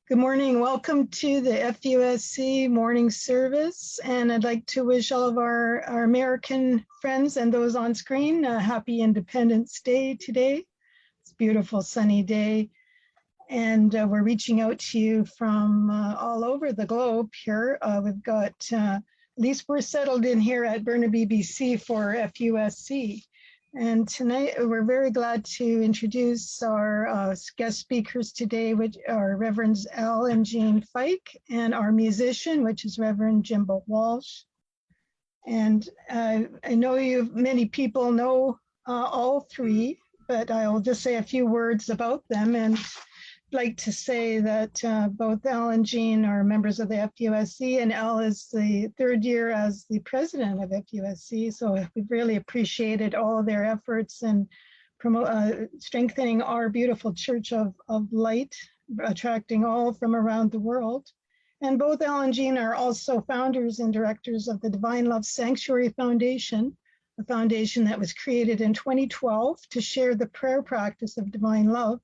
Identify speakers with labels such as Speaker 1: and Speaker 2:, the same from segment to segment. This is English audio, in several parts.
Speaker 1: Good morning. Welcome to the FUSC morning service. And I'd like to wish all of our American friends and those on screen a happy Independence Day today. It's a beautiful sunny day. And we're reaching out to you from all over the globe here. We've got, at least we're settled in here at Burnaby, BC for FUSC. And tonight, we're very glad to introduce our guest speakers today, which are Reverends Al and Jean Fike, and our musician, which is Reverend Jimbo Walsh. And I know many people know all three, but I'll just say a few words about them. And like to say that both Al and Jean are members of the FUSC, and Al is the third year as the president of FUSC. So we've really appreciated all of their efforts in strengthening our beautiful Church of Light, attracting all from around the world. And both Al and Jean are also founders and directors of the Divine Love Sanctuary Foundation, a foundation that was created in 2012 to share the prayer practice of divine love.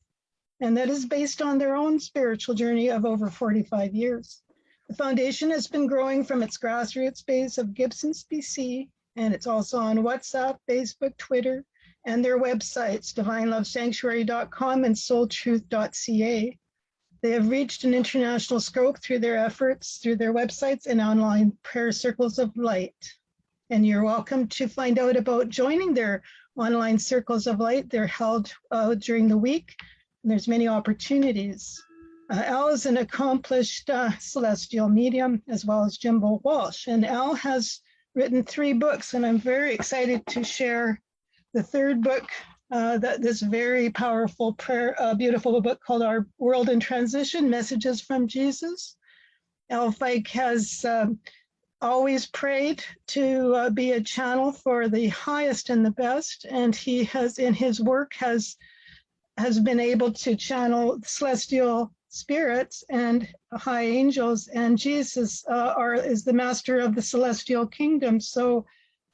Speaker 1: And that is based on their own spiritual journey of over 45 years. The foundation has been growing from its grassroots base of Gibsons, BC, and it's also on WhatsApp, Facebook, Twitter, and their websites, divinelovesanctuary.com and soultruth.ca. They have reached an international scope through their efforts, through their websites and online prayer circles of light. And you're welcome to find out about joining their online circles of light. They're held during the week. And there's many opportunities. Al is an accomplished celestial medium, as well as Jimbo Walsh. And Al has written 3 books, and I'm very excited to share the third book, this very powerful prayer, beautiful book called Our World in Transition, Messages from Jesus. Al Fike has always prayed to be a channel for the highest and the best, and he has, in his work, has been able to channel celestial spirits and high angels, and Jesus is the master of the celestial kingdom. So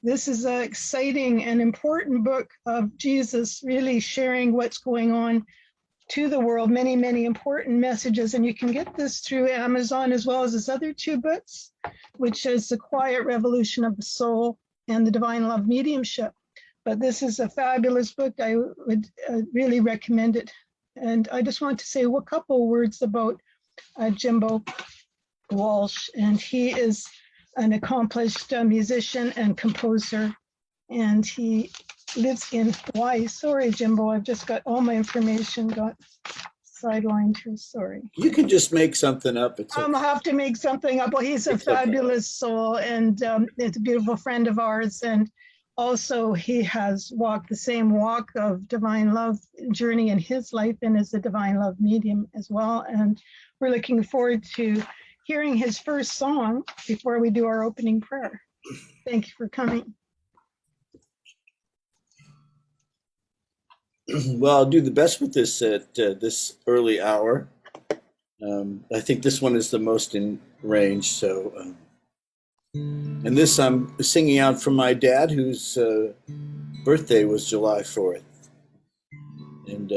Speaker 1: this is an exciting and important book of Jesus really sharing what's going on to the world, many, many important messages. And you can get this through Amazon, as well as his other 2 books, which is The Quiet Revolution of the Soul and The Divine Love Mediumship. But this is a fabulous book. I would really recommend it. And I just want to say a couple words about Jimbo Walsh. And he is an accomplished musician and composer. And he lives in Hawaii. Sorry, Jimbo, I've just got all my information got sidelined here. Sorry.
Speaker 2: You can just make something up. It's okay.
Speaker 1: I'll have to make something up. Well, he's a fabulous soul, and it's a beautiful friend of ours. And also, he has walked the same walk of divine love journey in his life, and is a divine love medium as well. And we're looking forward to hearing his first song before we do our opening prayer. Thank you for coming.
Speaker 2: Well, I'll do the best with this at this early hour. I think this one is the most in range, so... And this I'm singing out from my dad, whose birthday was July 4th. And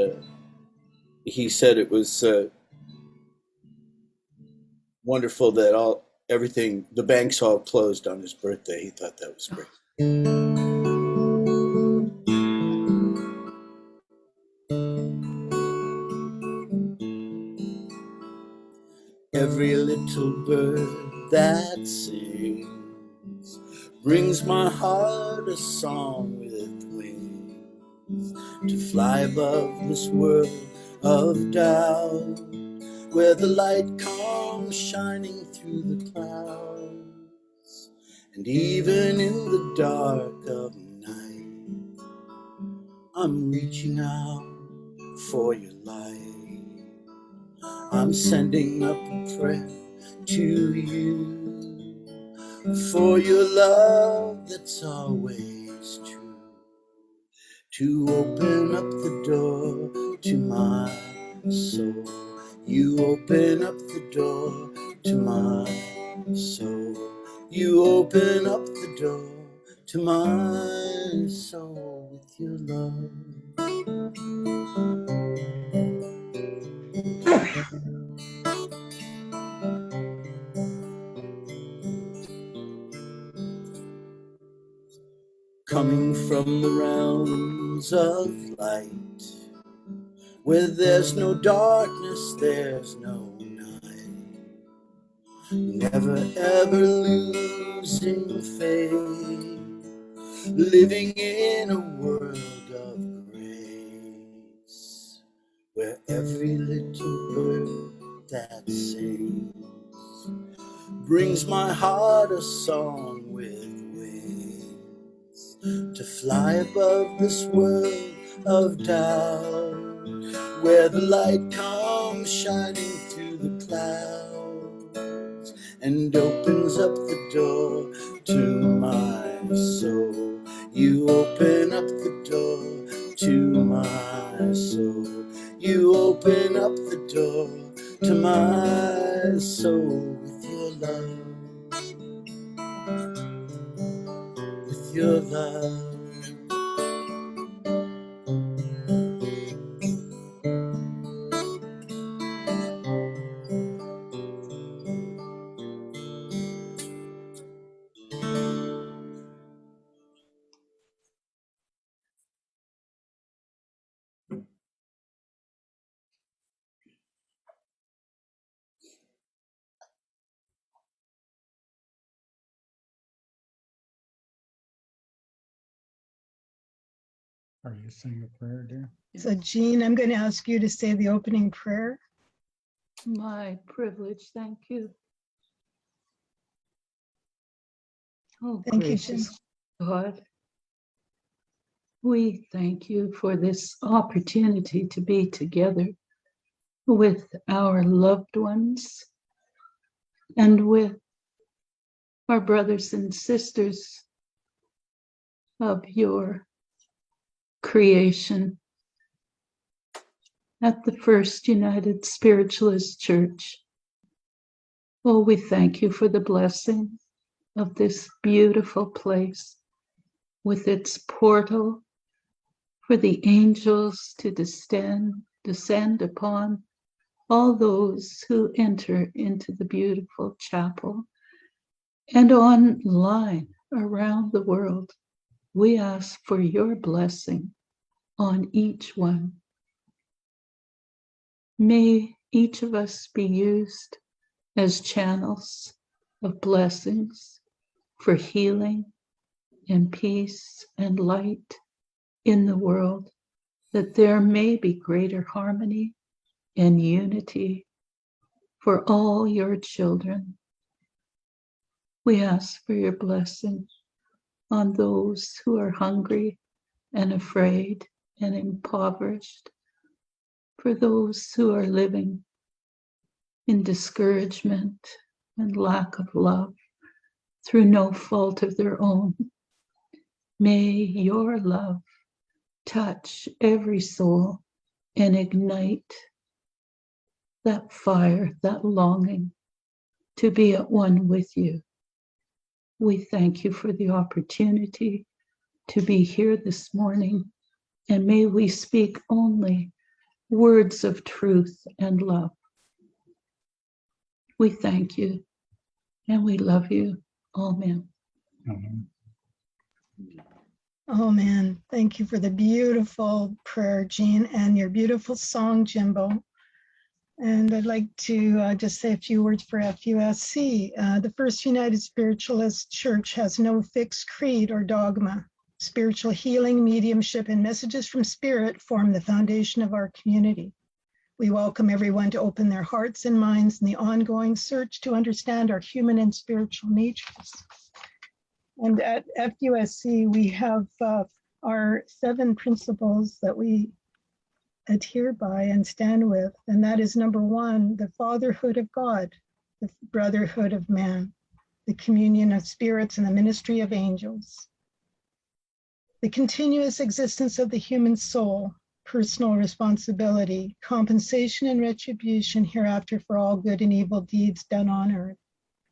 Speaker 2: he said it was wonderful that the banks all closed on his birthday. He thought that was great. Every little bird that sings brings my heart a song with wings to fly above this world of doubt, where the light comes shining through the clouds. And even in the dark of night, I'm reaching out for your light. I'm sending up a prayer to you for your love that's always true, to open up the door to my soul. You open up the door to my soul. You open up the door to my soul with your love. from the realms of light. Where there's no darkness, there's no night. Never ever losing faith. Living in a world of grace. Where every little bird that sings brings my heart a song with wings to fly above this world of doubt, where the light comes shining through the clouds and opens up the door to my soul. You open up the door to my soul. You open up the door to my soul with your love, with your love.
Speaker 3: Are you saying a prayer, dear?
Speaker 1: So Jean, I'm going to ask you to say the opening prayer.
Speaker 4: My privilege, thank you. Oh,
Speaker 1: Thank you,
Speaker 4: gracious God, we thank you for this opportunity to be together with our loved ones and with our brothers and sisters of your creation at the First United Spiritualist Church. Oh, we thank you for the blessing of this beautiful place with its portal for the angels to descend upon all those who enter into the beautiful chapel. And online around the world, we ask for your blessing on each one. May each of us be used as channels of blessings for healing and peace and light in the world, that there may be greater harmony and unity for all your children. We ask for your blessing on those who are hungry and afraid and impoverished, for those who are living in discouragement and lack of love through no fault of their own. May your love touch every soul and ignite that fire, that longing to be at one with you. We thank you for the opportunity to be here this morning, and may we speak only words of truth and love. We thank you and we love you. Amen.
Speaker 3: Amen.
Speaker 1: Oh man, thank you for the beautiful prayer, Jean, and your beautiful song, Jimbo. And I'd like to just say a few words for FUSC. The First United Spiritualist Church has no fixed creed or dogma. Spiritual healing, mediumship, and messages from spirit form the foundation of our community. We welcome everyone to open their hearts and minds in the ongoing search to understand our human and spiritual natures. And at FUSC, we have our 7 principles that we adhere by and stand with. And that is number 1, the fatherhood of God, the brotherhood of man, the communion of spirits, and the ministry of angels. The continuous existence of the human soul, personal responsibility, compensation and retribution hereafter for all good and evil deeds done on earth,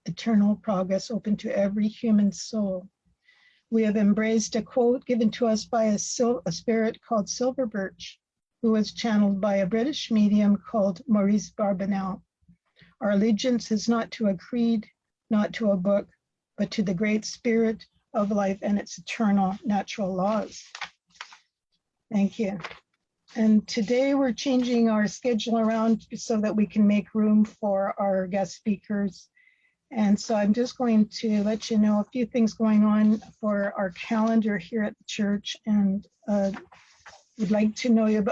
Speaker 1: eternal progress open to every human soul. We have embraced a quote given to us by a spirit called Silver Birch, who was channeled by a British medium called Maurice Barbanel. Our allegiance is not to a creed, not to a book, but to the Great Spirit, of life and its eternal natural laws. Thank you. And today we're changing our schedule around so that we can make room for our guest speakers. And so I'm just going to let you know a few things going on for our calendar here at the church, and would like to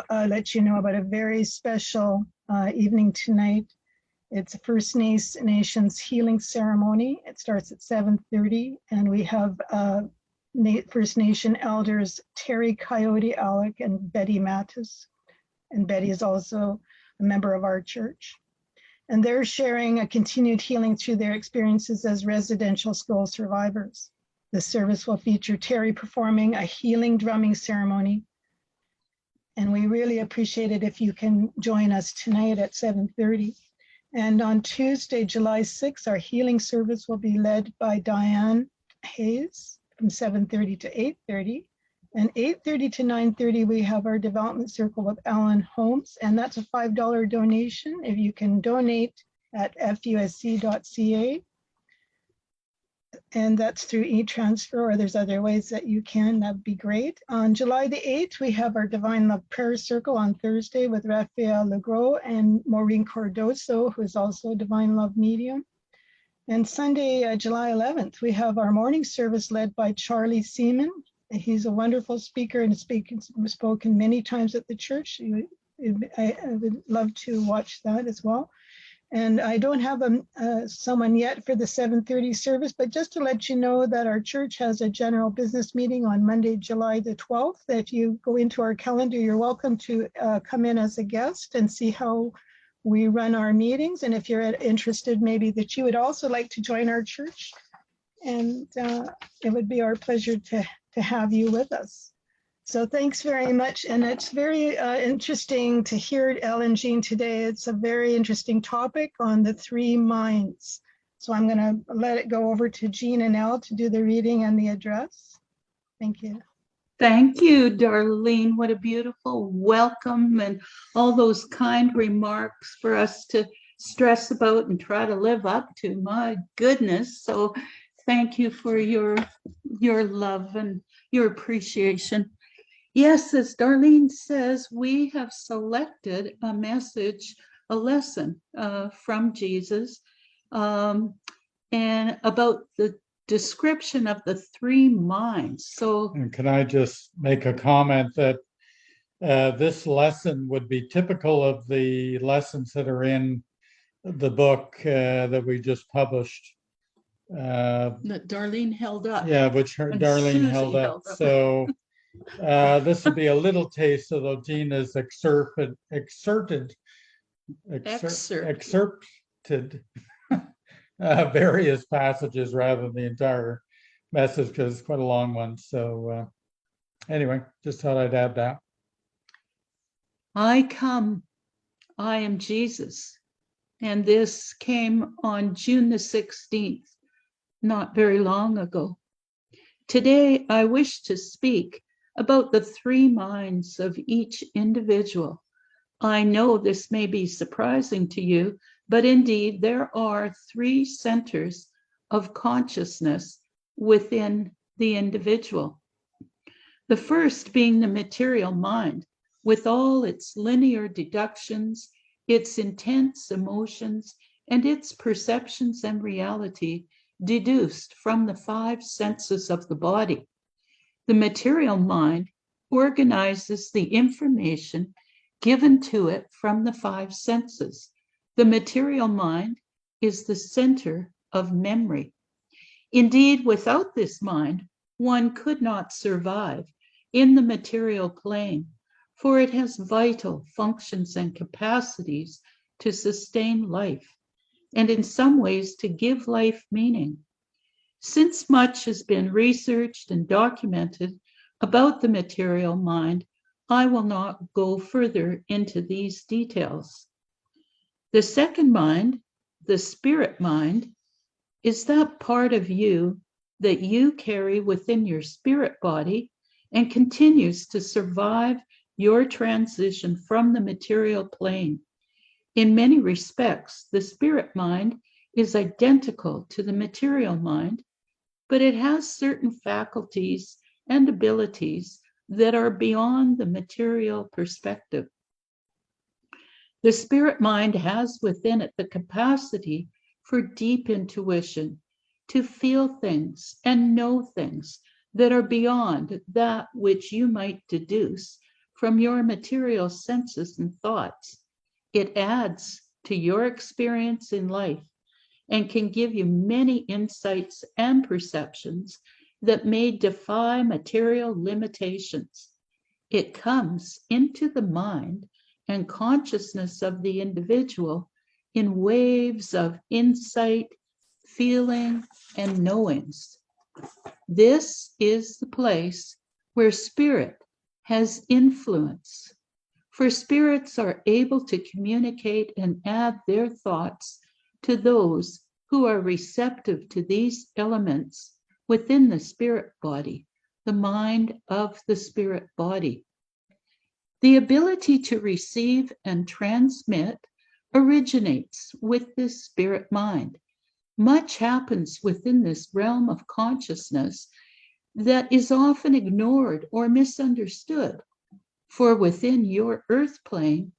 Speaker 1: let you know about a very special evening tonight. It's a First Nations healing ceremony. It starts at 7:30, and we have First Nation elders Terry Coyote Alec and Betty Mattis. And Betty is also a member of our church. And they're sharing a continued healing through their experiences as residential school survivors. The service will feature Terry performing a healing drumming ceremony. And we really appreciate it if you can join us tonight at 7:30. And on Tuesday, July 6th, our healing service will be led by Diane Hayes from 7:30 to 8:30. And 8:30 to 9:30, we have our development circle with Alan Holmes, and that's a $5 donation. If you can donate at fusc.ca, and that's through e-transfer, or there's other ways that you can, that'd be great. On July the 8th, we have our Divine Love Prayer Circle on Thursday with Raphael Legros and Maureen Cordoso, who is also a Divine Love medium. And Sunday, July 11th, we have our morning service led by Charlie Seaman. He's a wonderful speaker and spoken many times at the church. I would love to watch that as well. And I don't have someone yet for the 7:30 service, but just to let you know that our church has a general business meeting on Monday, July the 12th. If you go into our calendar, you're welcome to come in as a guest and see how we run our meetings. And if you're interested, maybe that you would also like to join our church, and it would be our pleasure to have you with us. So thanks very much. And it's very interesting to hear Ellen Jean today. It's a very interesting topic on the three minds. So I'm going to let it go over to Jean and Elle to do the reading and the address. Thank you.
Speaker 4: Thank you, Darlene. What a beautiful welcome and all those kind remarks for us to stress about and try to live up to. My goodness. So thank you for your love and your appreciation. Yes, as Darlene says, we have selected a message, a lesson from Jesus, and about the description of the three minds. So,
Speaker 3: And can I just make a comment that this lesson would be typical of the lessons that are in the book that we just published.
Speaker 4: that Darlene held up.
Speaker 3: Yeah, which Darlene
Speaker 4: Susie
Speaker 3: held up.
Speaker 4: held up.
Speaker 3: So this will be a little taste, although Jean has excerpted various passages rather than the entire message, because it's quite a long one. So anyway, just thought I'd add that.
Speaker 4: I come, I am Jesus. And this came on June the 16th, not very long ago. Today, I wish to speak about the three minds of each individual. I know this may be surprising to you, but indeed there are three centers of consciousness within the individual. The first being the material mind, with all its linear deductions, its intense emotions, and its perceptions and reality deduced from the five senses of the body. The material mind organizes the information given to it from the five senses. The material mind is the center of memory. Indeed, without this mind, one could not survive in the material plane, for it has vital functions and capacities to sustain life, and in some ways to give life meaning. Since much has been researched and documented about the material mind, I will not go further into these details. The second mind, the spirit mind, is that part of you that you carry within your spirit body and continues to survive your transition from the material plane. In many respects, the spirit mind is identical to the material mind, but it has certain faculties and abilities that are beyond the material perspective. The spirit mind has within it the capacity for deep intuition, to feel things and know things that are beyond that which you might deduce from your material senses and thoughts. It adds to your experience in life and can give you many insights and perceptions that may defy material limitations. It comes into the mind and consciousness of the individual in waves of insight, feeling, and knowings. This is the place where spirit has influence, for spirits are able to communicate and add their thoughts to those who are receptive to these elements within the spirit body, the mind of the spirit body. The ability to receive and transmit originates with this spirit mind. Much happens within this realm of consciousness that is often ignored or misunderstood, for within your earth plane,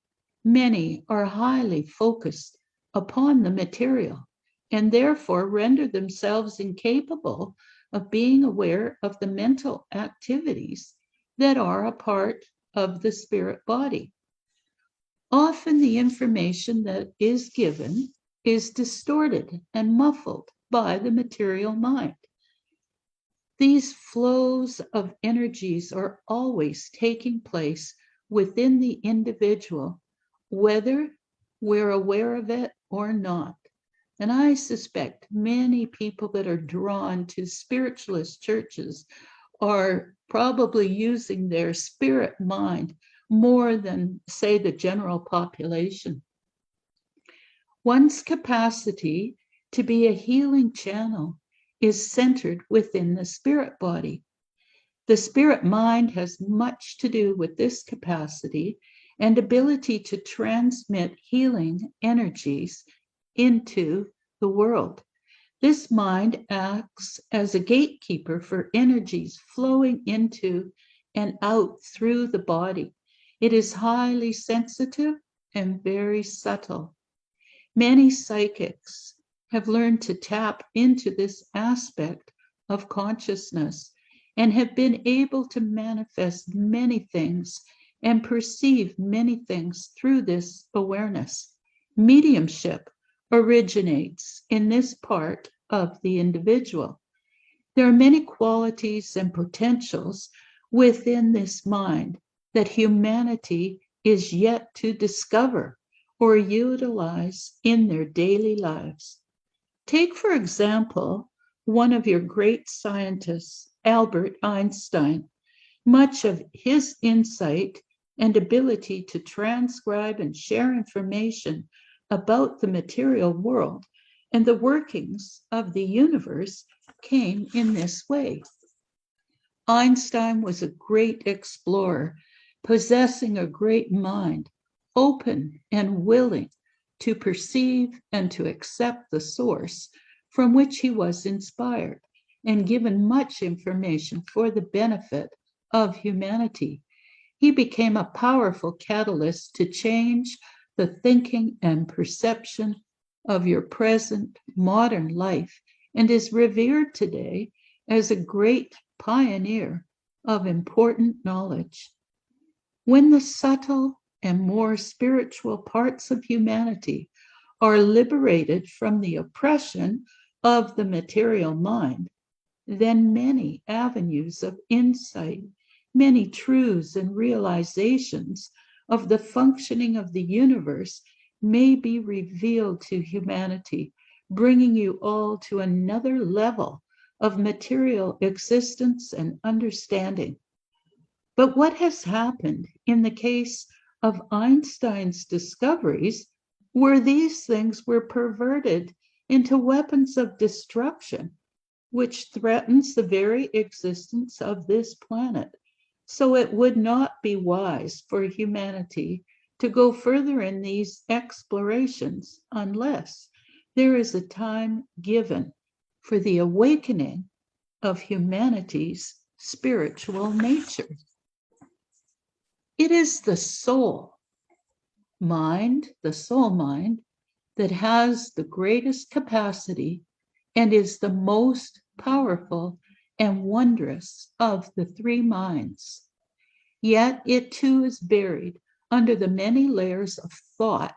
Speaker 4: many are highly focused upon the material and therefore render themselves incapable of being aware of the mental activities that are a part of the spirit body. Often the information that is given is distorted and muffled by the material mind. These flows of energies are always taking place within the individual, whether we're aware of it or not. And I suspect many people that are drawn to spiritualist churches are probably using their spirit mind more than, say, the general population. One's capacity to be a healing channel is centered within the spirit body. The spirit mind has much to do with this capacity and ability to transmit healing energies into the world. This mind acts as a gatekeeper for energies flowing into and out through the body. It is highly sensitive and very subtle. Many psychics have learned to tap into this aspect of consciousness and have been able to manifest many things and perceive many things through this awareness. Mediumship originates in this part of the individual. There are many qualities and potentials within this mind that humanity is yet to discover or utilize in their daily lives. Take, for example, one of your great scientists, Albert Einstein. Much of his insight and ability to transcribe and share information about the material world and the workings of the universe came in this way. Einstein was a great explorer, possessing a great mind, open and willing to perceive and to accept the source from which he was inspired, and given much information for the benefit of humanity. He became a powerful catalyst to change the thinking and perception of your present modern life, and is revered today as a great pioneer of important knowledge. When the subtle and more spiritual parts of humanity are liberated from the oppression of the material mind, then many avenues of insight, many truths and realizations of the functioning of the universe may be revealed to humanity, bringing you all to another level of material existence and understanding. But what has happened in the case of Einstein's discoveries, where these things were perverted into weapons of destruction, which threatens the very existence of this planet. So it would not be wise for humanity to go further in these explorations unless there is a time given for the awakening of humanity's spiritual nature. It is the soul mind, the soul mind, that has the greatest capacity and is the most powerful and wondrous of the three minds. Yet it too is buried under the many layers of thought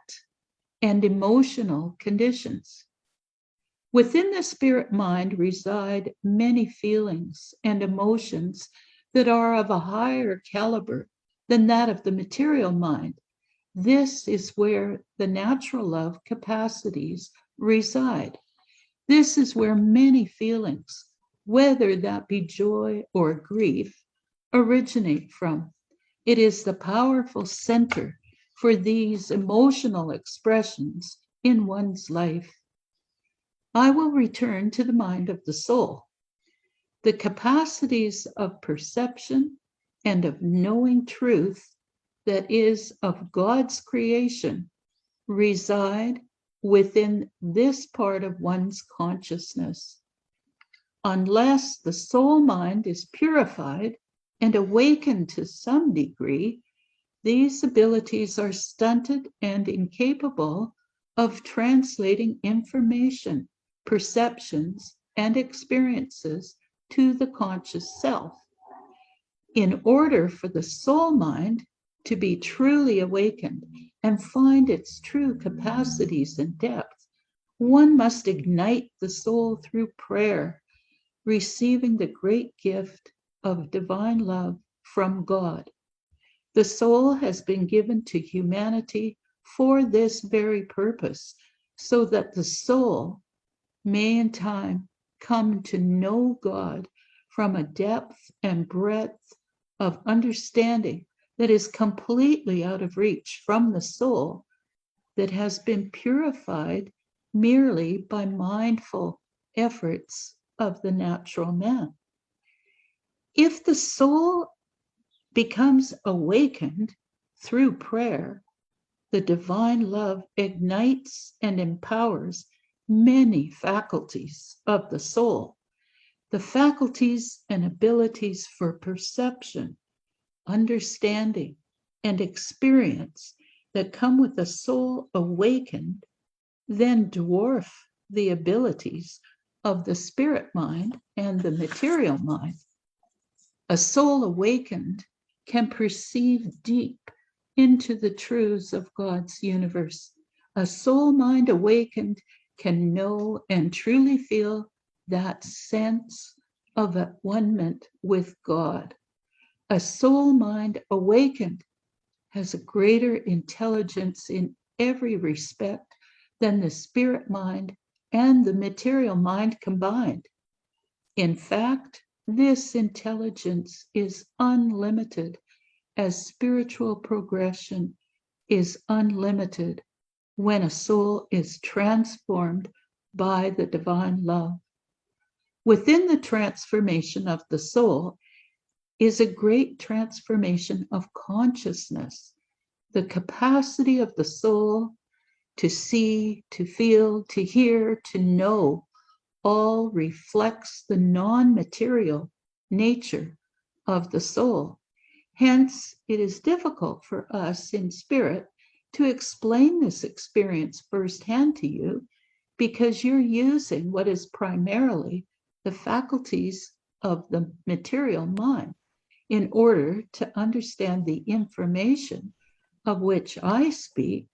Speaker 4: and emotional conditions. Within the spirit mind reside many feelings and emotions that are of a higher caliber than that of the material mind. This is where the natural love capacities reside. This is where many feelings, whether that be joy or grief, originate from. It is the powerful center for these emotional expressions in one's life. I will return to the mind of the soul. The capacities of perception and of knowing truth that is of God's creation reside within this part of one's consciousness. Unless the soul mind is purified and awakened to some degree, these abilities are stunted and incapable of translating information, perceptions, and experiences to the conscious self. In order for the soul mind to be truly awakened and find its true capacities and depth, one must ignite the soul through prayer, receiving the great gift of divine love from God. The soul has been given to humanity for this very purpose, so that the soul may in time come to know God from a depth and breadth of understanding that is completely out of reach from the soul that has been purified merely by mindful efforts of the natural man. If the soul becomes awakened through prayer, the divine love ignites and empowers many faculties of the soul. The faculties and abilities for perception, understanding, and experience that come with a soul awakened then dwarf the abilities of the spirit mind and the material mind. A soul awakened can perceive deep into the truths of God's universe. A soul mind awakened can know and truly feel that sense of at one-ment with God. A soul mind awakened has a greater intelligence in every respect than the spirit mind and the material mind combined. In fact, this intelligence is unlimited, as spiritual progression is unlimited when a soul is transformed by the divine love. Within the transformation of the soul is a great transformation of consciousness. The capacity of the soul to see, to feel, to hear, to know, all reflects the non-material nature of the soul. Hence, it is difficult for us in spirit to explain this experience firsthand to you, because you're using what is primarily the faculties of the material mind in order to understand the information of which I speak,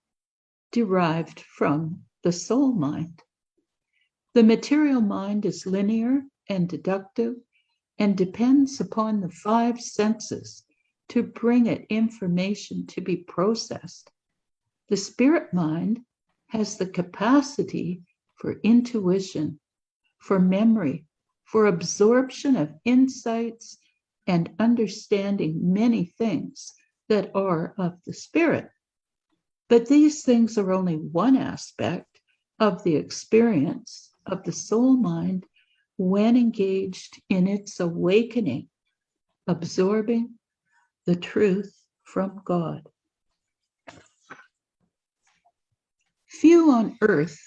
Speaker 4: derived from the soul mind. The material mind is linear and deductive and depends upon the five senses to bring it information to be processed. The spirit mind has the capacity for intuition, for memory, for absorption of insights, and understanding many things that are of the spirit. But these things are only one aspect of the experience of the soul mind when engaged in its awakening, absorbing the truth from God. Few on earth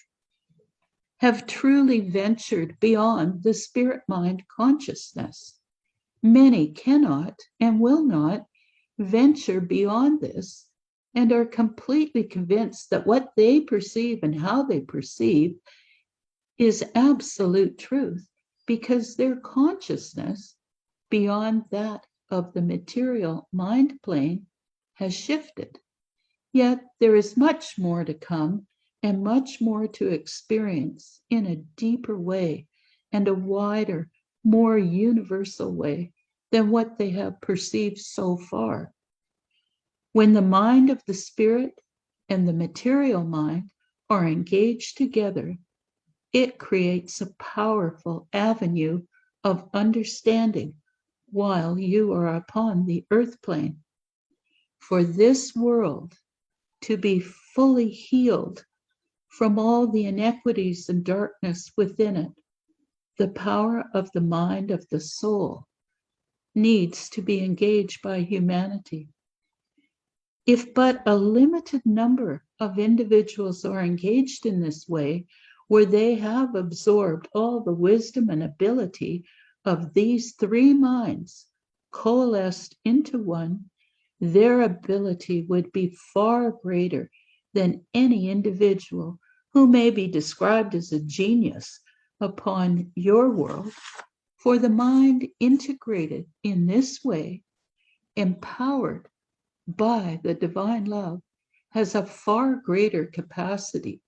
Speaker 4: have truly ventured beyond the spirit-mind consciousness. Many cannot and will not venture beyond this and are completely convinced that what they perceive and how they perceive is absolute truth, because their consciousness beyond that of the material mind plane has shifted. Yet there is much more to come and much more to experience in a deeper way and a wider, more universal way than what they have perceived so far. When the mind of the spirit and the material mind are engaged together, it creates a powerful avenue of understanding while you are upon the earth plane. For this world to be fully healed from all the inequities and darkness within it, the power of the mind of the soul needs to be engaged by humanity. If but a limited number of individuals are engaged in this way, where they have absorbed all the wisdom and ability of these three minds coalesced into one, their ability would be far greater than any individual who may be described as a genius upon your world. For the mind integrated in this way, empowered by the divine love, has a far greater capacity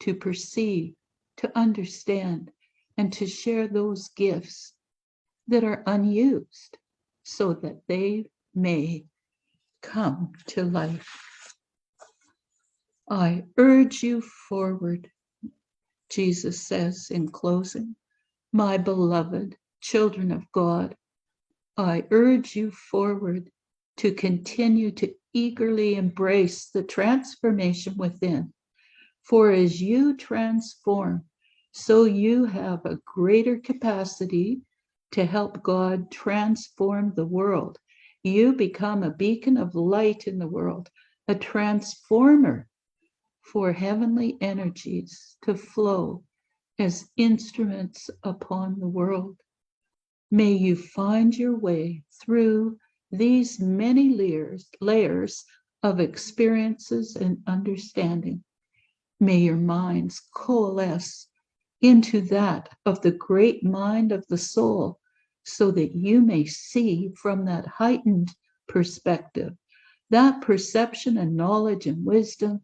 Speaker 4: to perceive, to understand, and to share those gifts that are unused so that they may come to life. I urge you forward, Jesus says in closing, my beloved children of God, I urge you forward to continue to eagerly embrace the transformation within. For as you transform, so you have a greater capacity to help God transform the world. You become a beacon of light in the world, a transformer for heavenly energies to flow as instruments upon the world. May you find your way through these many layers of experiences and understanding. May your minds coalesce into that of the great mind of the soul, so that you may see from that heightened perspective, that perception and knowledge and wisdom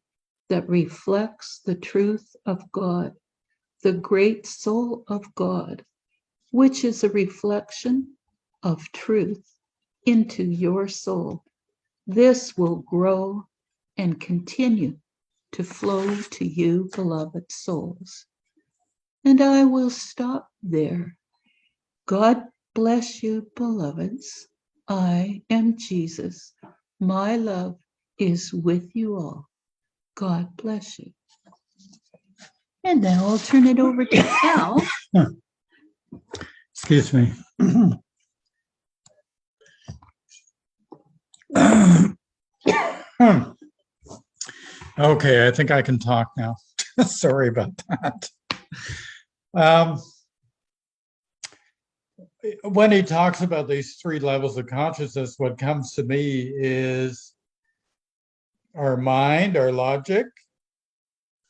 Speaker 4: that reflects the truth of God, the great soul of God, which is a reflection of truth into your soul. This will grow and continue to flow to you, beloved souls. And I will stop there. God bless you, beloveds. I am Jesus. My love is with you all. God bless you. And now I'll turn it over to Al.
Speaker 3: Excuse me. Okay, I think I can talk now. Sorry about that. When he talks about these three levels of consciousness, what comes to me is our mind, our logic,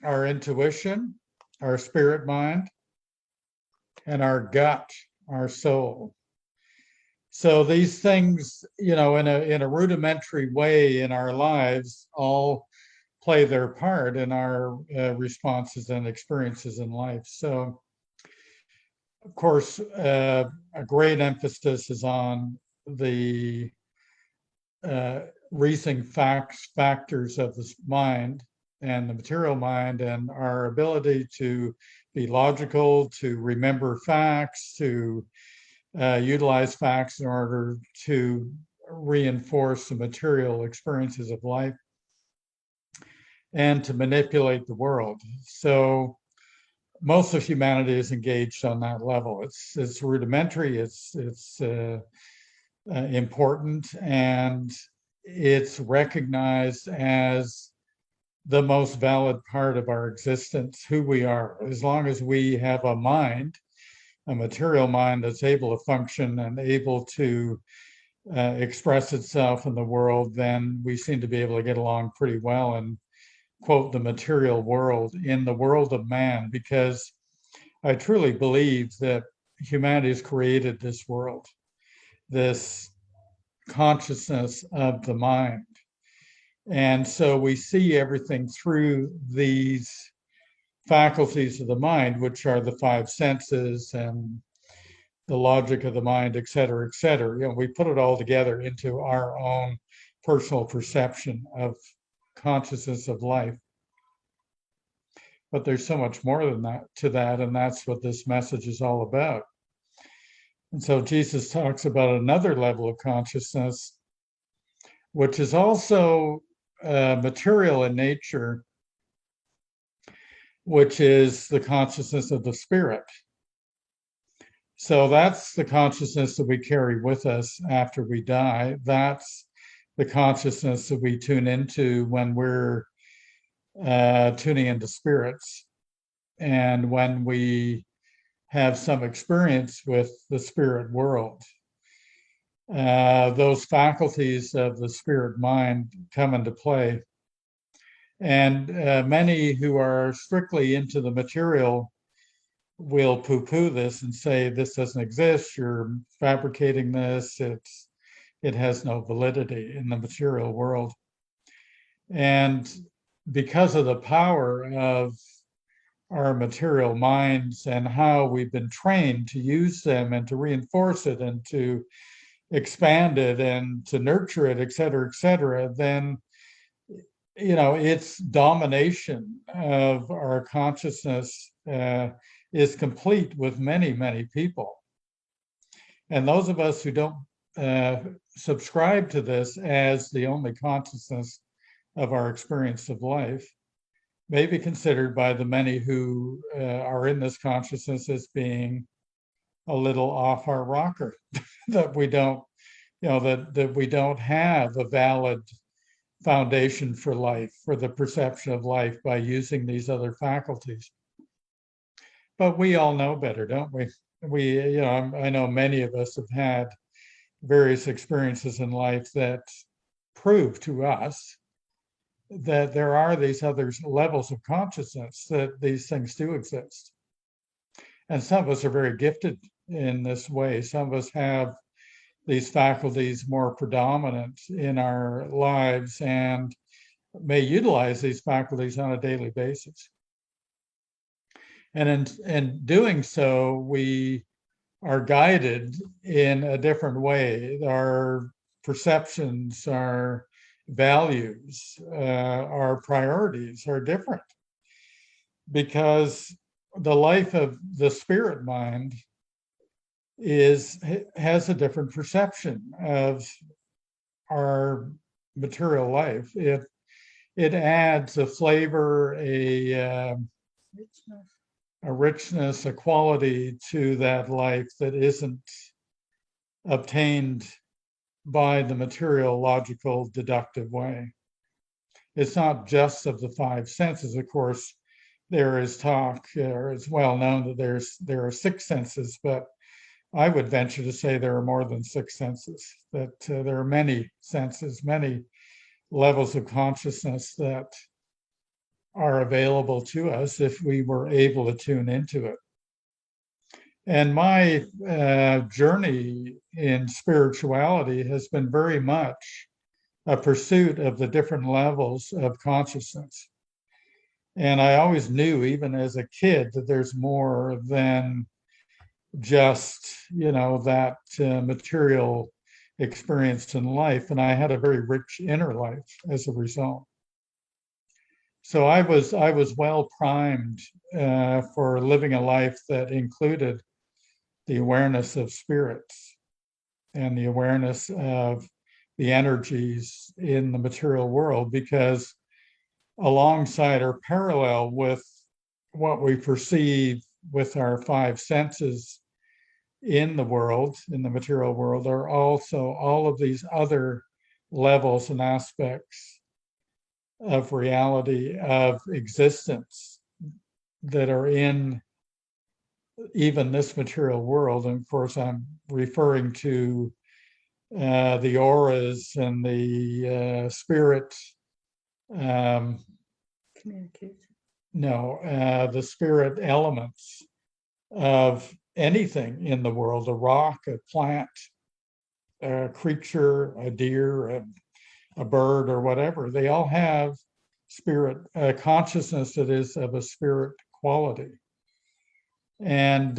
Speaker 3: our intuition, our spirit mind, and our gut, our soul. So these things, in a rudimentary way in our lives, all play their part in our responses and experiences in life. So, of course, a great emphasis is on the reasoning factors of the mind and the material mind, and our ability to be logical, to remember facts, to utilize facts in order to reinforce the material experiences of life, and to manipulate the world. So most of humanity is engaged on that level. It's rudimentary, it's important, and it's recognized as the most valid part of our existence, who we are. As long as we have a mind, a material mind that's able to function and able to express itself in the world, then we seem to be able to get along pretty well in, quote, the material world, in the world of man, because I truly believe that humanity has created this world, this consciousness of the mind. And so we see everything through these faculties of the mind, which are the five senses and the logic of the mind, et cetera, et cetera. You know, we put it all together into our own personal perception of consciousness of life. But there's so much more than that to that, and that's what this message is all about. And so Jesus talks about another level of consciousness, which is also material in nature, which is the consciousness of the spirit. So that's the consciousness that we carry with us after we die. That's the consciousness that we tune into when we're tuning into spirits, and when we have some experience with the spirit world. Those faculties of the spirit mind come into play. And many who are strictly into the material will poo-poo this and say, this doesn't exist, you're fabricating this, it has no validity in the material world. And because of the power of our material minds and how we've been trained to use them and to reinforce it and to expand it and to nurture it, et cetera, then, you know, its domination of our consciousness is complete with many, many people. And those of us who don't subscribe to this as the only consciousness of our experience of life may be considered by the many who are in this consciousness as being a little off our rocker, that we don't, you know, that we don't have a valid foundation for life, for the perception of life by using these other faculties. But we all know better, don't we? You know, I know many of us have had various experiences in life that prove to us that there are these other levels of consciousness, that these things do exist. And some of us are very gifted in this way. Some of us have these faculties more predominant in our lives and may utilize these faculties on a daily basis. And in doing so, we are guided in a different way. Our perceptions, our values, our priorities are different, because the life of the spirit mind has a different perception of our material life. It adds a flavor, a richness, a quality to that life that isn't obtained by the material, logical, deductive way. It's not just of the five senses. Of course, there is talk, or it's well known that there are six senses, but I would venture to say there are more than six senses, that there are many senses, many levels of consciousness that are available to us if we were able to tune into it. And my journey in spirituality has been very much a pursuit of the different levels of consciousness. And I always knew, even as a kid, that there's more than just, you know, that material experience in life. And I had a very rich inner life as a result. So I was well primed for living a life that included the awareness of spirits and the awareness of the energies in the material world, because alongside or parallel with what we perceive with our five senses in the world, in the material world, are also all of these other levels and aspects of reality, of existence that are in even this material world. And of course, I'm referring to the auras and the spirit.
Speaker 4: Communication.
Speaker 3: No, the spirit elements of anything in the world, a rock, a plant, a creature, a deer, a bird, or whatever. They all have spirit, consciousness that is of a spirit quality. And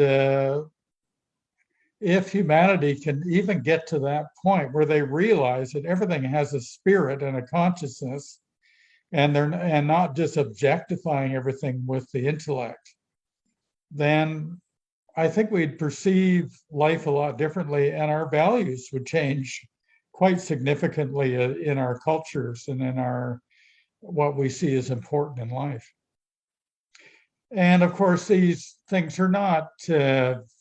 Speaker 3: if humanity can even get to that point where they realize that everything has a spirit and a consciousness, and they're not just objectifying everything with the intellect, then I think we'd perceive life a lot differently, and our values would change quite significantly in our cultures and in our what we see as important in life. And of course, these things are not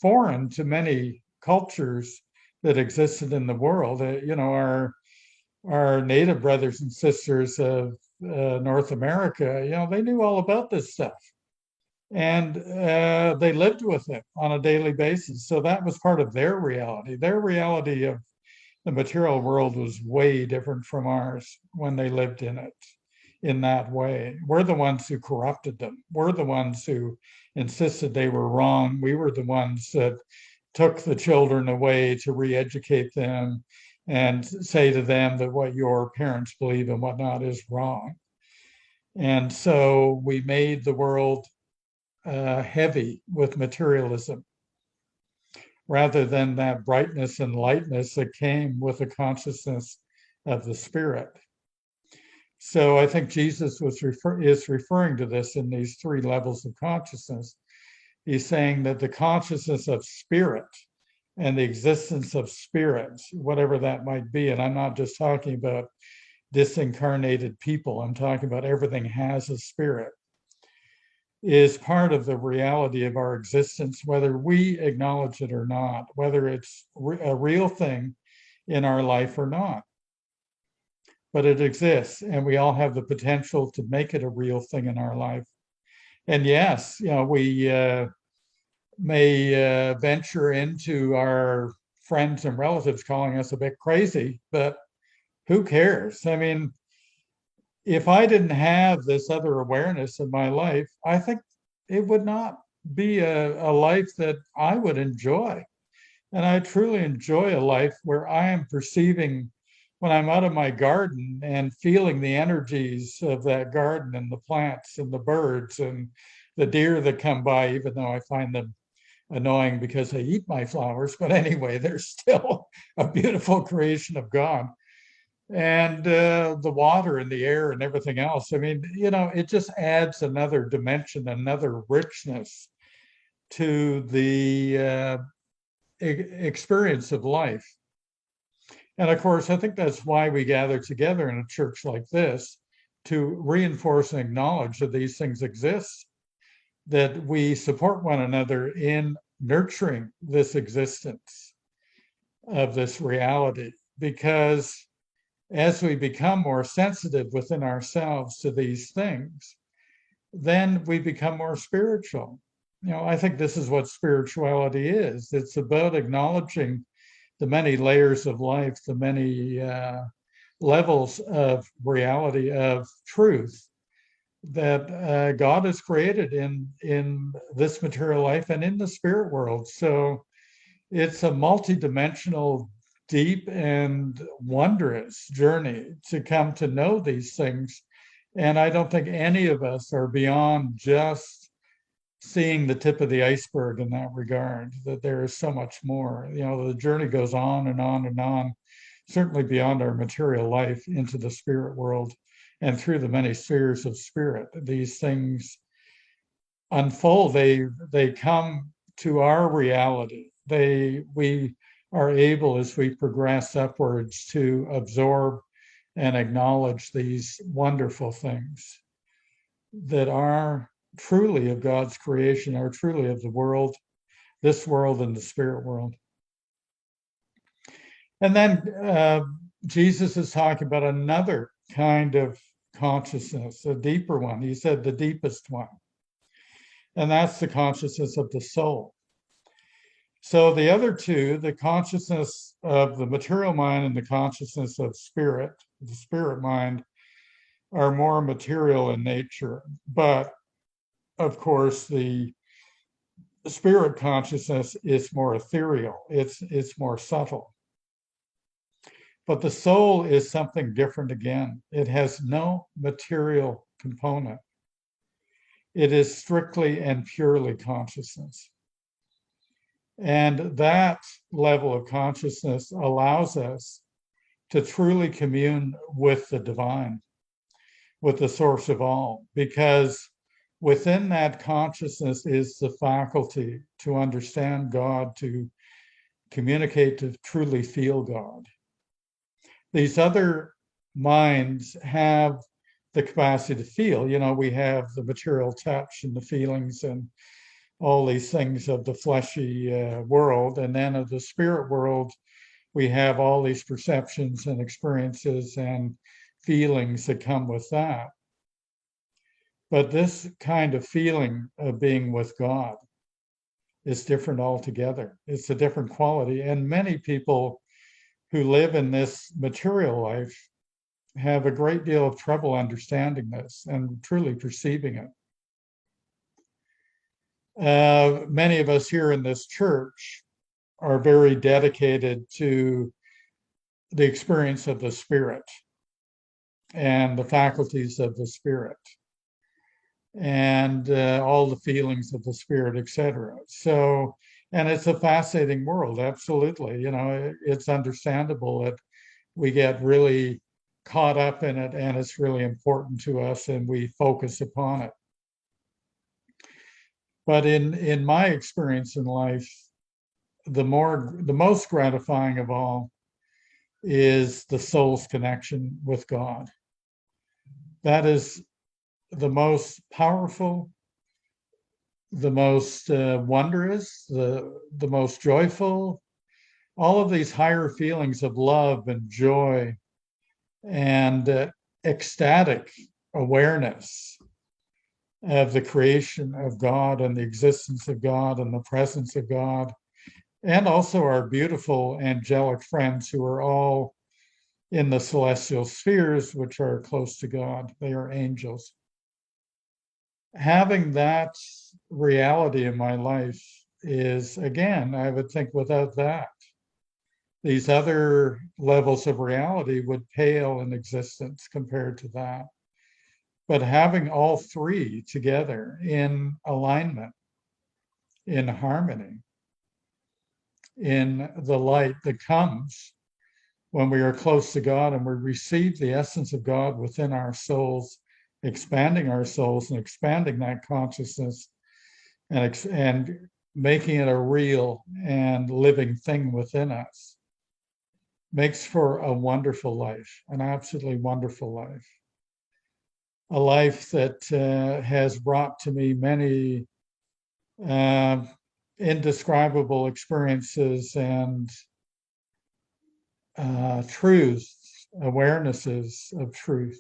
Speaker 3: foreign to many cultures that existed in the world. Our native brothers and sisters of North America, they knew all about this stuff, and they lived with it on a daily basis. So that was part of their reality. Their reality of the material world was way different from ours when they lived in it in that way. We're the ones who corrupted them. We're the ones who insisted they were wrong. We were the ones that took the children away to re-educate them and say to them that what your parents believe and whatnot is wrong. And so we made the world heavy with materialism rather than that brightness and lightness that came with the consciousness of the spirit. So I think Jesus is referring to this in these three levels of consciousness. He's saying that the consciousness of spirit and the existence of spirits, whatever that might be, and I'm not just talking about disincarnated people, I'm talking about everything has a spirit, is part of the reality of our existence, whether we acknowledge it or not, whether it's a real thing in our life or not. But it exists, and we all have the potential to make it a real thing in our life. And yes, we may venture into our friends and relatives calling us a bit crazy, but who cares? I mean, if I didn't have this other awareness in my life, I think it would not be a life that I would enjoy. And I truly enjoy a life where I am perceiving, when I'm out of my garden and feeling the energies of that garden and the plants and the birds and the deer that come by, even though I find them annoying because they eat my flowers. But anyway, they're still a beautiful creation of God. And the water and the air and everything else. I mean, it just adds another dimension, another richness to the experience of life. And of course, I think that's why we gather together in a church like this, to reinforce and acknowledge that these things exist, that we support one another in nurturing this existence of this reality. Because as we become more sensitive within ourselves to these things, then we become more spiritual. I think this is what spirituality is. It's about acknowledging the many layers of life, the many levels of reality, of truth that God has created in this material life and in the spirit world. So it's a multidimensional, deep and wondrous journey to come to know these things. And I don't think any of us are beyond just seeing the tip of the iceberg in that regard, that there is so much more. The journey goes on and on and on, certainly beyond our material life into the spirit world and through the many spheres of spirit. These things unfold, they come to our reality. We are able, as we progress upwards, to absorb and acknowledge these wonderful things that are truly of God's creation, are truly of the world, this world and the spirit world. And then Jesus is talking about another kind of consciousness, a deeper one. He said the deepest one. And that's the consciousness of the soul. So the other two, the consciousness of the material mind and the consciousness of spirit, the spirit mind, are more material in nature. But of course, the spirit consciousness is more ethereal. It's more subtle. But the soul is something different again. It has no material component. It is strictly and purely consciousness. And that level of consciousness allows us to truly commune with the divine, with the source of all, because within that consciousness is the faculty to understand God, to communicate, to truly feel God. These other minds have the capacity to feel. You know, we have the material touch and the feelings and all these things of the fleshy world. And then of the spirit world, we have all these perceptions and experiences and feelings that come with that. But this kind of feeling of being with God is different altogether. It's a different quality. And many people who live in this material life have a great deal of trouble understanding this and truly perceiving it. Many of us here in this church are very dedicated to the experience of the spirit and the faculties of the spirit and all the feelings of the spirit, etc. So, and it's a fascinating world, absolutely. You know, it's understandable that we get really caught up in it and it's really important to us and we focus upon it. But in my experience in life, the most gratifying of all is the soul's connection with God. That is the most powerful, the most wondrous, the most joyful, all of these higher feelings of love and joy and ecstatic awareness of the creation of God and the existence of God and the presence of God, and also our beautiful angelic friends who are all in the celestial spheres, which are close to God. They are angels. Having that reality in my life is, again, I would think without that, these other levels of reality would pale in existence compared to that. But having all three together in alignment, in harmony, in the light that comes when we are close to God and we receive the essence of God within our souls, expanding our souls and expanding that consciousness and making it a real and living thing within us, makes for a wonderful life, an absolutely wonderful life. A life that has brought to me many indescribable experiences and truths, awarenesses of truth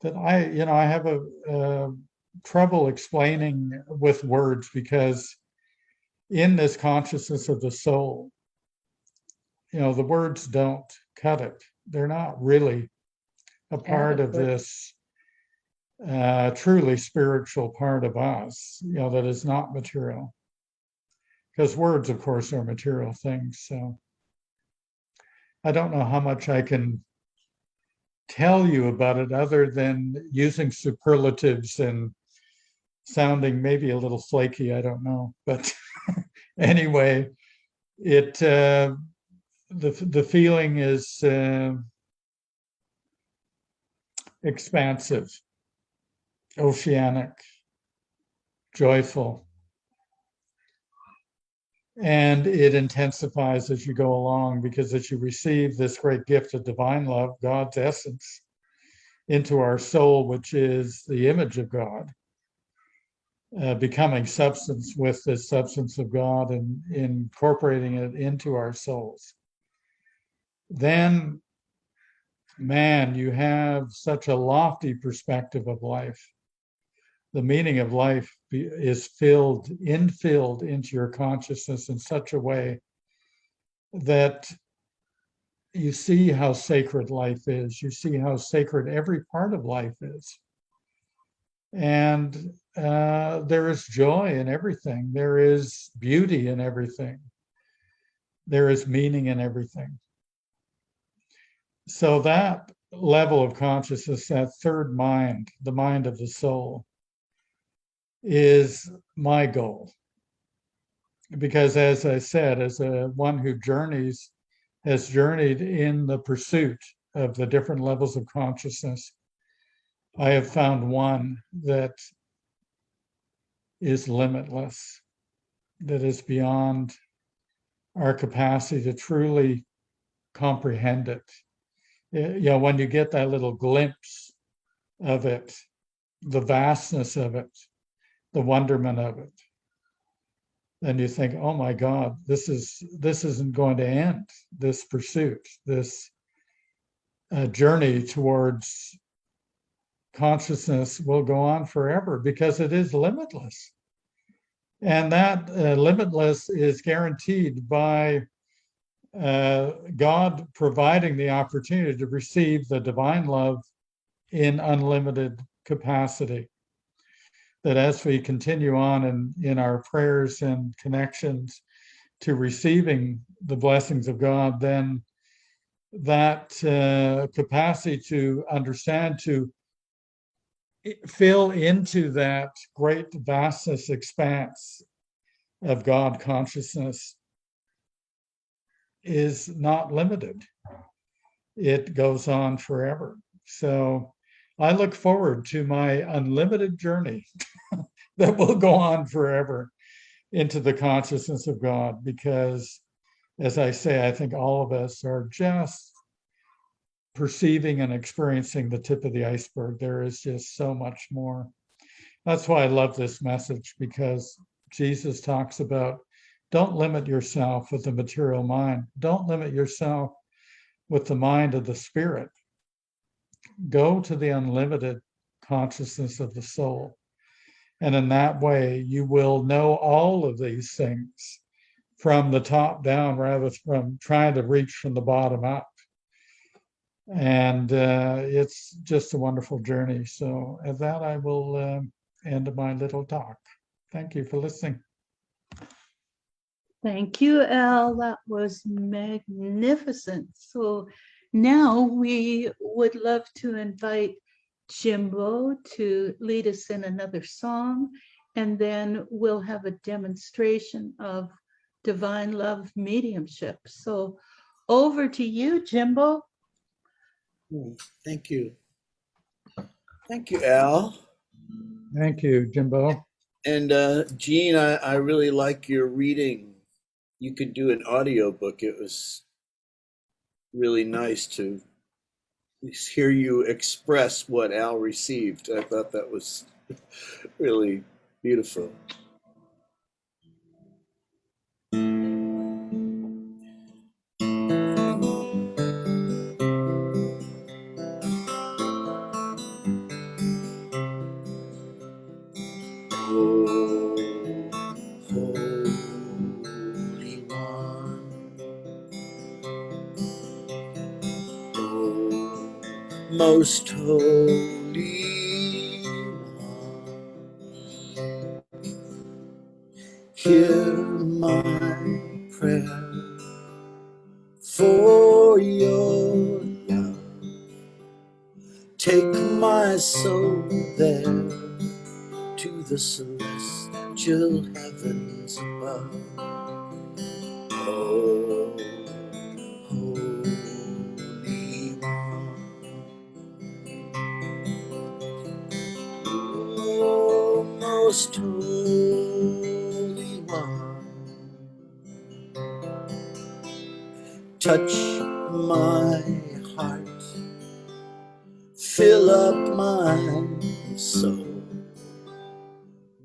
Speaker 3: that I have a trouble explaining with words, because in this consciousness of the soul, the words don't cut it. They're not really a part of this truly spiritual part of us, that is not material. Because words, of course, are material things. So I don't know how much I can tell you about it other than using superlatives and sounding maybe a little flaky. I don't know. But anyway, the feeling is expansive, oceanic, joyful. And it intensifies as you go along, because as you receive this great gift of divine love, God's essence, into our soul, which is the image of God, becoming substance with the substance of God and incorporating it into our souls, then man, you have such a lofty perspective of life. The meaning of life is infilled into your consciousness in such a way that you see how sacred life is. You see how sacred every part of life is. And there is joy in everything. There is beauty in everything. There is meaning in everything. So that level of consciousness, that third mind, the mind of the soul, is my goal. Because as I said, as one who has journeyed in the pursuit of the different levels of consciousness, I have found one that is limitless, that is beyond our capacity to truly comprehend it. When you get that little glimpse of it, the vastness of it, the wonderment of it, then you think, oh my God, this isn't going to end. This pursuit, this journey towards consciousness will go on forever because it is limitless. And that limitless is guaranteed by God providing the opportunity to receive the divine love in unlimited capacity. That as we continue on in our prayers and connections to receiving the blessings of God, then that capacity to understand, to fill into that great vastness expanse of God consciousness is not limited. It goes on forever. So I look forward to my unlimited journey that will go on forever into the consciousness of God, because, as I say, I think all of us are just perceiving and experiencing the tip of the iceberg. There is just so much more. That's why I love this message, because Jesus talks about, don't limit yourself with the material mind. Don't limit yourself with the mind of the spirit. Go to the unlimited consciousness of the soul. And in that way, you will know all of these things from the top down rather from trying to reach from the bottom up. And it's just a wonderful journey. So at that, I will end my little talk. Thank you for listening.
Speaker 4: Thank you, Al. That was magnificent. So now we would love to invite Jimbo to lead us in another song, and then we'll have a demonstration of divine love mediumship. So over to you, Jimbo.
Speaker 2: Thank you. Thank you, Al.
Speaker 3: Thank you, Jimbo.
Speaker 2: And Jean, I really like your reading. You could do an audiobook. It was really nice to hear you express what Al received. I thought that was really beautiful. Oh, Holy One, oh, Most Holy One, hear my prayer for your love. Take my soul there to the celestial heavens above. Oh, Holy One, oh, Most Holy One, touch my heart, fill up my soul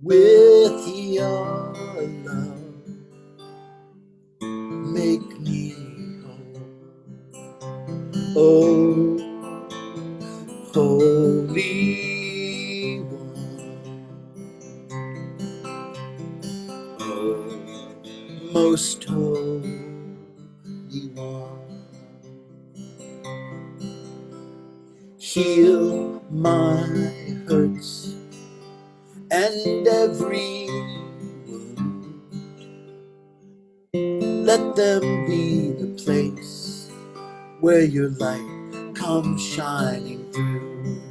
Speaker 2: with your love. Make me whole. Oh, most holy one. Heal my hurts and every wound. Let them be the place where your light comes shining through.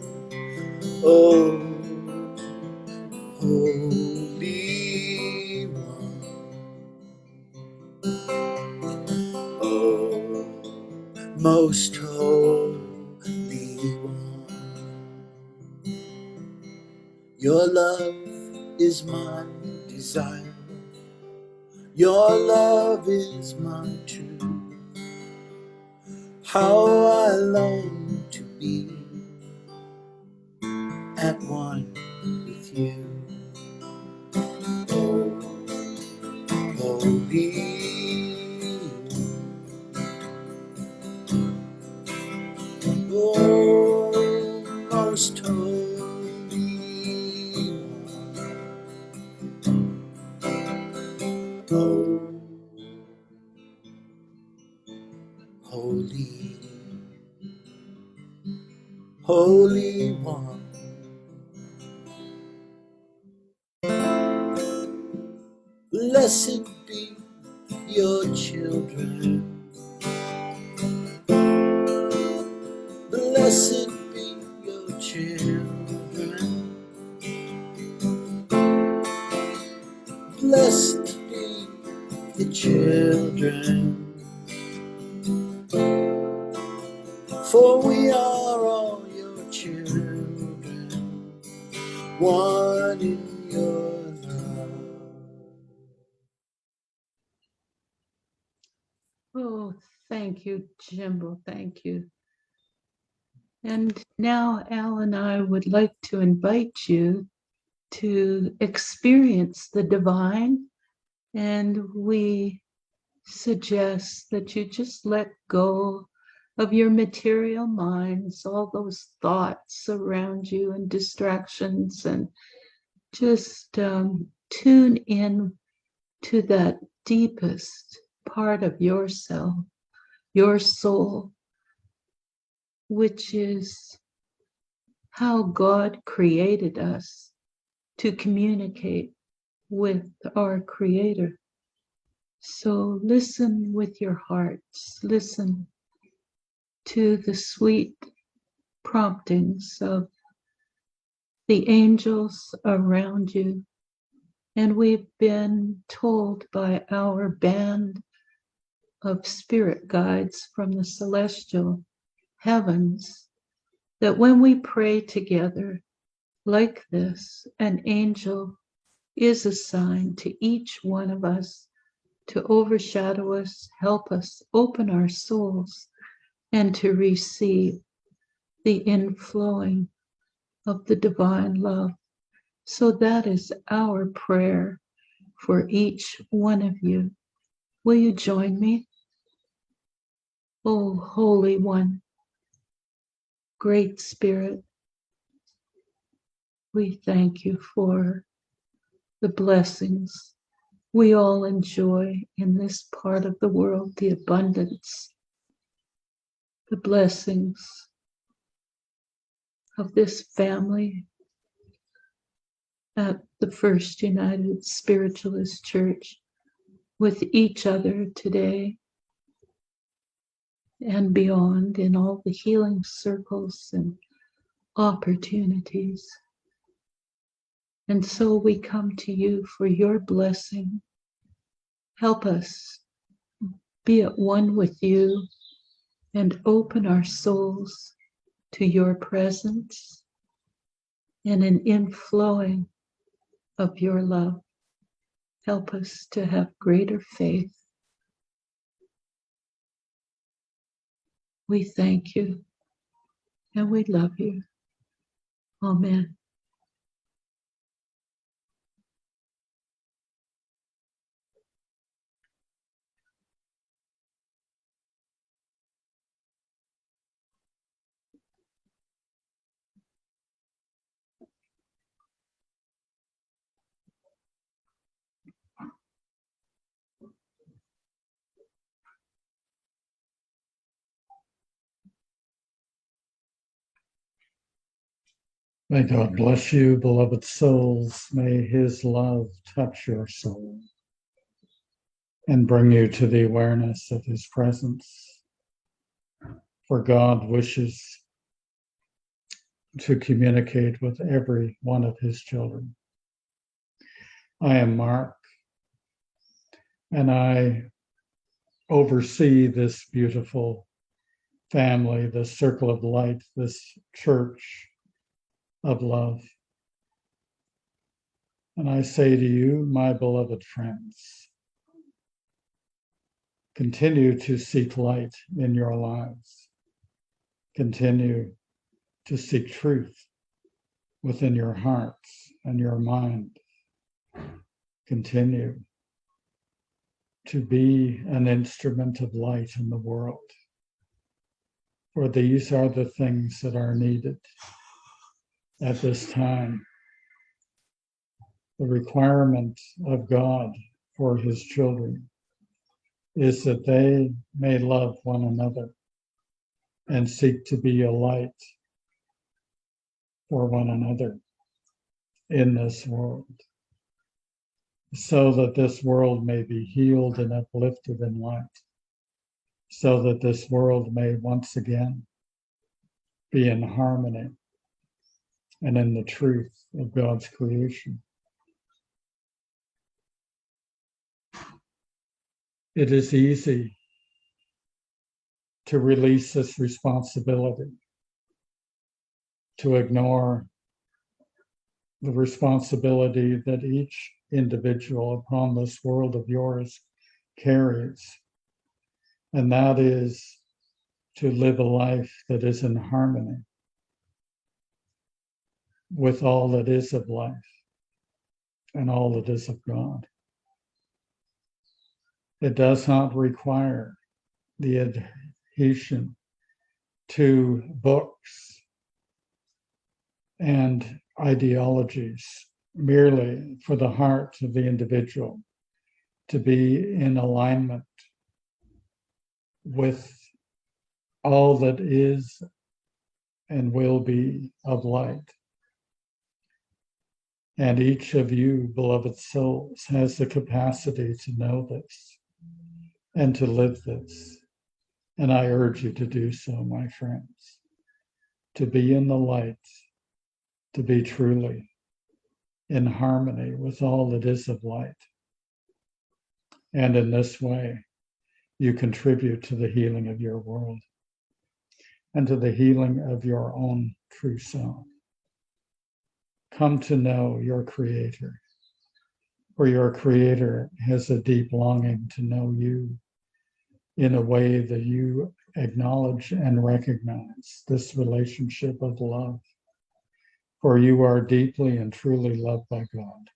Speaker 2: Oh, Holy One. Oh, most holy one. Your love is my desire. Your love is my truth. How I long to be at one with you. Oh, Holy One. Oh, most holy one. Oh, holy, holy one. Blessed be your children. Blessed be your children. Blessed be the children. For we are all your children, one in your love.
Speaker 4: Oh, thank you, Jimbo. Thank you. And now Al and I would like to invite you to experience the divine. And we suggest that you just let go of your material minds, all those thoughts around you and distractions, and just tune in to that deepest part of yourself, your soul, which is how God created us to communicate with our Creator. So listen with your hearts, listen to the sweet promptings of the angels around you. And we've been told by our band of spirit guides from the celestial heavens that when we pray together like this, an angel is assigned to each one of us to overshadow us, help us open our souls, and to receive the inflowing of the divine love. So that is our prayer for each one of you. Will you join me? Oh, Holy One, Great Spirit, we thank you for the blessings we all enjoy in this part of the world, the abundance, the blessings of this family at the First United Spiritualist Church with each other today and beyond in all the healing circles and opportunities. And so we come to you for your blessing. Help us be at one with you and open our souls to your presence and an inflowing of your love. Help us to have greater faith. We thank you and we love you. Amen.
Speaker 3: May God bless you, beloved souls. May his love touch your soul and bring you to the awareness of his presence. For God wishes to communicate with every one of his children. I am Mark, and I oversee this beautiful family, this circle of light, this church of love. And I say to you, my beloved friends, continue to seek light in your lives. Continue to seek truth within your hearts and your mind. Continue to be an instrument of light in the world. For these are the things that are needed at this time. The requirement of God for his children is that they may love one another and seek to be a light for one another in this world, so that this world may be healed and uplifted in light, so that this world may once again be in harmony and in the truth of God's creation. It is easy to release this responsibility, to ignore the responsibility that each individual upon this world of yours carries, and that is to live a life that is in harmony with all that is of life and all that is of God. It does not require the adhesion to books and ideologies merely for the heart of the individual to be in alignment with all that is and will be of light. And each of you, beloved souls, has the capacity to know this and to live this. And I urge you to do so, my friends, to be in the light, to be truly in harmony with all that is of light. And in this way, you contribute to the healing of your world and to the healing of your own true self. Come to know your Creator, for your Creator has a deep longing to know you in a way that you acknowledge and recognize this relationship of love, for you are deeply and truly loved by God.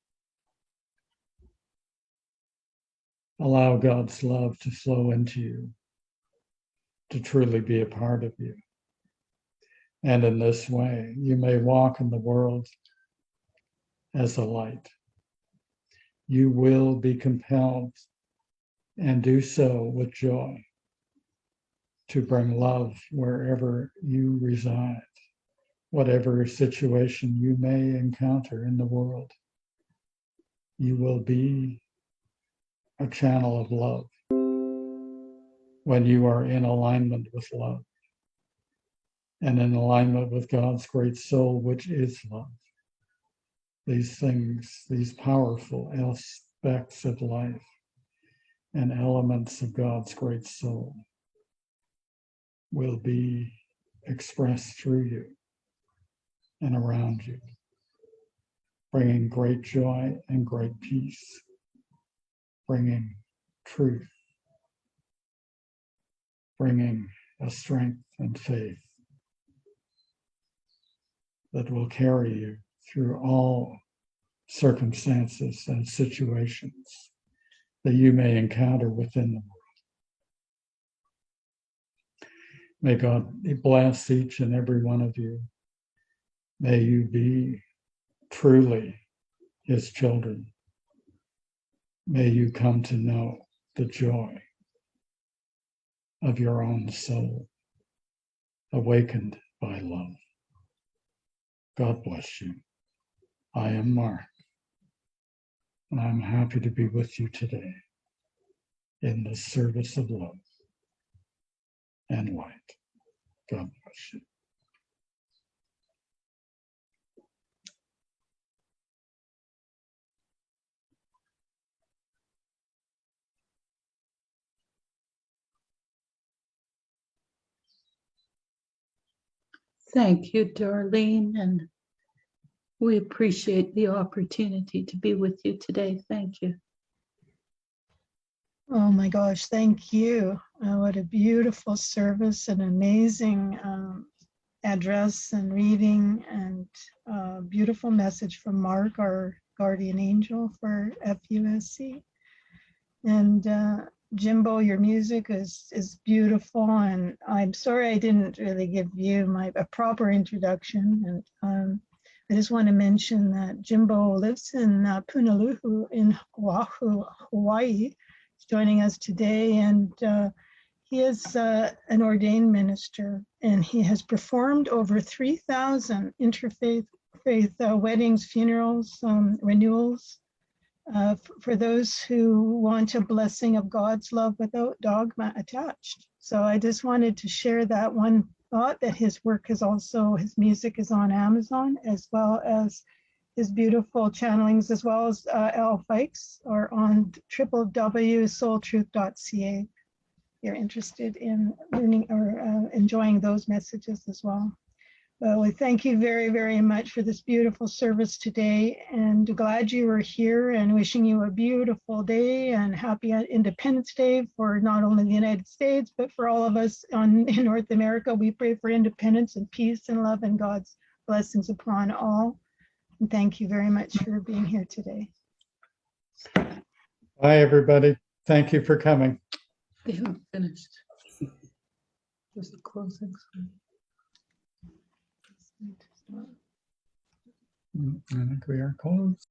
Speaker 3: Allow God's love to flow into you, to truly be a part of you. And in this way, you may walk in the world as a light. You will be compelled, and do so with joy, to bring love wherever you reside, whatever situation you may encounter in the world. You will be a channel of love when you are in alignment with love and in alignment with God's great soul, which is love. These things, these powerful aspects of life and elements of God's great soul will be expressed through you and around you, bringing great joy and great peace, bringing truth, bringing a strength and faith that will carry you through all circumstances and situations that you may encounter within the world. May God bless each and every one of you. May you be truly his children. May you come to know the joy of your own soul, awakened by love. God bless you. I am Mark, and I'm happy to be with you today in the service of love and light. God bless you.
Speaker 4: Thank you, Darlene, and we appreciate the opportunity to be with you today. Thank you.
Speaker 1: Oh my gosh, thank you. What a beautiful service, an amazing address and reading, and beautiful message from Mark, our guardian angel for FUSC. And Jimbo, your music is beautiful, and I'm sorry I didn't really give you a proper introduction. And I just want to mention that Jimbo lives in Punaluu in Oahu, Hawaii. He's joining us today, and he is an ordained minister, and he has performed over 3,000 interfaith weddings, funerals, renewals, for those who want a blessing of God's love without dogma attached. So I just wanted to share that one thought, that his work is also, his music is on Amazon, as well as his beautiful channelings, as well as Al Fike's, are on www.soultruth.ca. You're interested in learning or enjoying those messages as well. Well, we thank you very, very much for this beautiful service today, and glad you were here, and wishing you a beautiful day and happy Independence Day for not only the United States, but for all of us in North America. We pray for independence and peace and love and God's blessings upon all. And thank you very much for being here today.
Speaker 3: Bye, everybody. Thank you for coming.
Speaker 4: They haven't finished. Just the closing.
Speaker 3: I think we are closed.